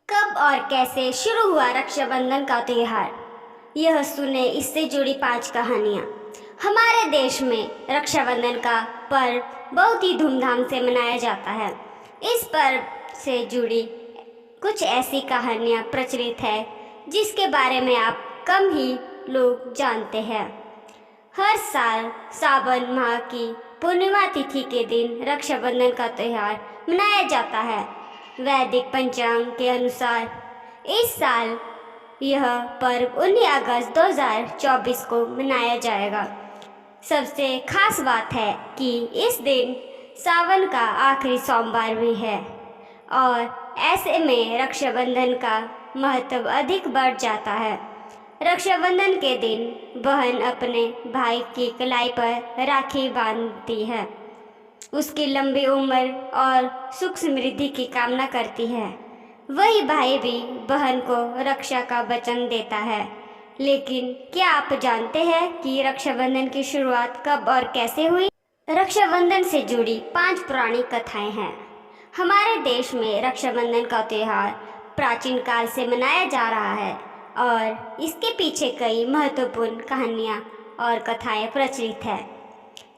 कब और कैसे शुरू हुआ रक्षाबंधन का त्योहार? यह सुने इससे जुड़ी 5 कहानियाँ। हमारे देश में रक्षाबंधन का पर्व बहुत ही धूमधाम से मनाया जाता है। इस पर्व से जुड़ी कुछ ऐसी कहानियाँ प्रचलित है जिसके बारे में आप कम ही लोग जानते हैं। हर साल सावन माह की पूर्णिमा तिथि के दिन रक्षाबंधन का त्योहार मनाया जाता है। वैदिक पंचांग के अनुसार इस साल यह पर्व 19 अगस्त 2024 को मनाया जाएगा। सबसे खास बात है कि इस दिन सावन का आखिरी सोमवार भी है और ऐसे में रक्षाबंधन का महत्व अधिक बढ़ जाता है। रक्षाबंधन के दिन बहन अपने भाई की कलाई पर राखी बांधती है, उसकी लंबी उम्र और सुख समृद्धि की कामना करती है। वही भाई भी बहन को रक्षा का वचन देता है। लेकिन क्या आप जानते हैं कि रक्षाबंधन की शुरुआत कब और कैसे हुई? रक्षाबंधन से जुड़ी 5 पुरानी कथाएं हैं। हमारे देश में रक्षाबंधन का त्योहार प्राचीन काल से मनाया जा रहा है और इसके पीछे कई महत्वपूर्ण कहानियाँ और कथाएं प्रचलित हैं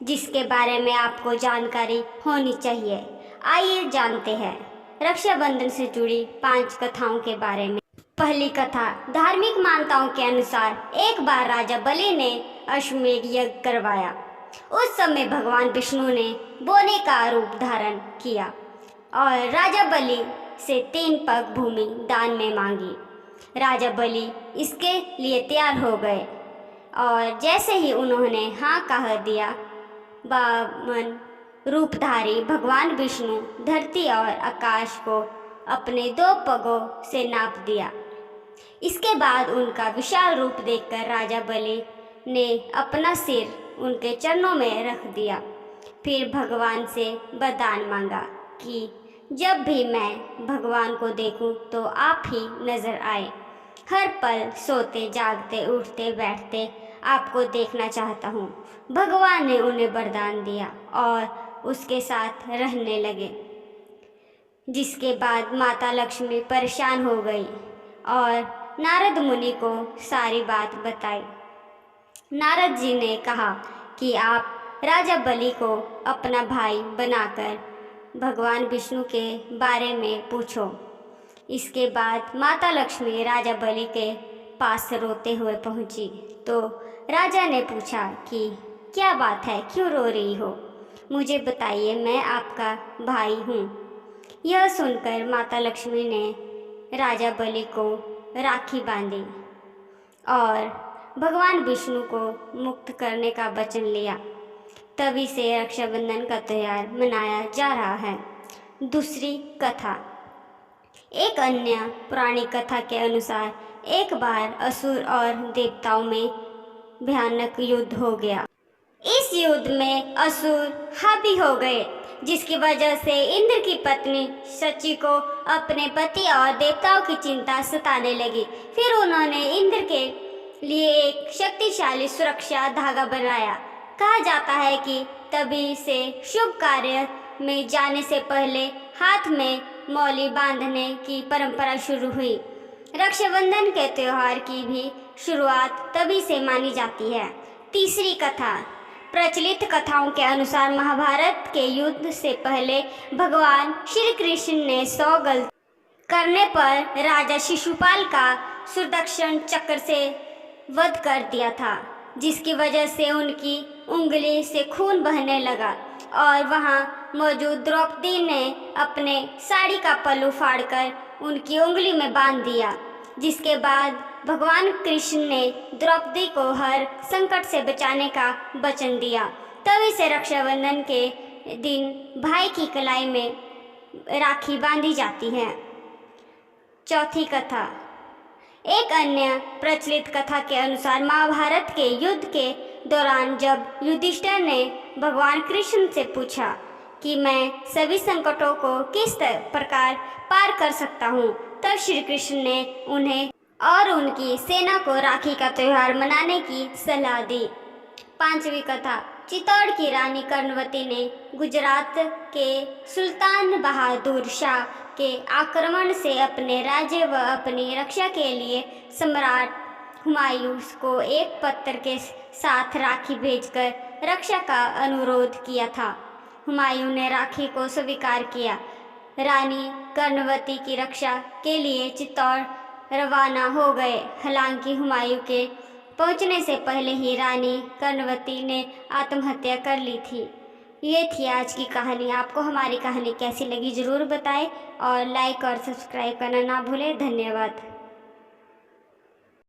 जिसके बारे में आपको जानकारी होनी चाहिए। आइए जानते हैं रक्षाबंधन से जुड़ी 5 कथाओं के बारे में। पहली कथा, धार्मिक मान्यताओं के अनुसार एक बार राजा बलि ने अश्वमेध यज्ञ करवाया। उस समय भगवान विष्णु ने बोने का रूप धारण किया और राजा बलि से 3 पग भूमि दान में मांगी। राजा बलि इसके लिए तैयार हो गए और जैसे ही उन्होंने हाँ कह दिया, वामन रूपधारी भगवान विष्णु धरती और आकाश को अपने 2 पगों से नाप दिया। इसके बाद उनका विशाल रूप देखकर राजा बलि ने अपना सिर उनके चरणों में रख दिया। फिर भगवान से वरदान मांगा कि जब भी मैं भगवान को देखूं तो आप ही नजर आए। हर पल सोते जागते उठते बैठते आपको देखना चाहता हूँ। भगवान ने उन्हें वरदान दिया और उसके साथ रहने लगे। जिसके बाद माता लक्ष्मी परेशान हो गई और नारद मुनि को सारी बात बताई। नारद जी ने कहा कि आप राजा बलि को अपना भाई बनाकर भगवान विष्णु के बारे में पूछो। इसके बाद माता लक्ष्मी राजा बलि के पास रोते हुए पहुंची तो राजा ने पूछा कि क्या बात है, क्यों रो रही हो? मुझे बताइए, मैं आपका भाई हूँ। यह सुनकर माता लक्ष्मी ने राजा बलि को राखी बांधी और भगवान विष्णु को मुक्त करने का वचन लिया। तभी से रक्षाबंधन का त्योहार मनाया जा रहा है। दूसरी कथा, एक अन्य पुरानी कथा के अनुसार एक बार असुर और देवताओं में भयानक युद्ध हो गया। इस युद्ध में असुर हावी हो गए, जिसकी वजह से इंद्र की पत्नी शची को अपने पति और देवताओं की चिंता सताने लगी। फिर उन्होंने इंद्र के लिए एक शक्तिशाली सुरक्षा धागा बनाया। कहा जाता है कि तभी से शुभ कार्य में जाने से पहले हाथ में मौली बांधने की परंपरा शुरू हुई। रक्षाबंधन के त्योहार की भी शुरुआत तभी से मानी जाती है। तीसरी कथा, प्रचलित कथाओं के अनुसार महाभारत के युद्ध से पहले भगवान श्री कृष्ण ने 100 गलती करने पर राजा शिशुपाल का सुदर्शन चक्र से वध कर दिया था, जिसकी वजह से उनकी उंगली से खून बहने लगा और वहां मौजूद द्रौपदी ने अपने साड़ी का पल्लू फाड़कर उनकी उंगली में बांध दिया। जिसके बाद भगवान कृष्ण ने द्रौपदी को हर संकट से बचाने का वचन दिया। तभी से रक्षाबंधन के दिन भाई की कलाई में राखी बांधी जाती है। चौथी कथा, एक अन्य प्रचलित कथा के अनुसार महाभारत के युद्ध के दौरान जब युधिष्ठिर ने भगवान कृष्ण से पूछा कि मैं सभी संकटों को किस प्रकार पार कर सकता हूँ, तब श्री कृष्ण ने उन्हें और उनकी सेना को राखी का त्योहार मनाने की सलाह दी। पांचवी कथा, चित्तौड़ की रानी कर्णवती ने गुजरात के सुल्तान बहादुर शाह के आक्रमण से अपने राज्य व अपनी रक्षा के लिए सम्राट हुमायूं को एक पत्र के साथ राखी भेजकर रक्षा का अनुरोध किया था। हुमायूं ने राखी को स्वीकार किया। रानी कर्णवती की रक्षा के लिए चित्तौड़ रवाना हो गए। हालांकि हुमायूं के पहुंचने से पहले ही रानी कर्णवती ने आत्महत्या कर ली थी। ये थी आज की कहानी। आपको हमारी कहानी कैसी लगी ज़रूर बताएं और लाइक और सब्सक्राइब करना ना भूलें। धन्यवाद।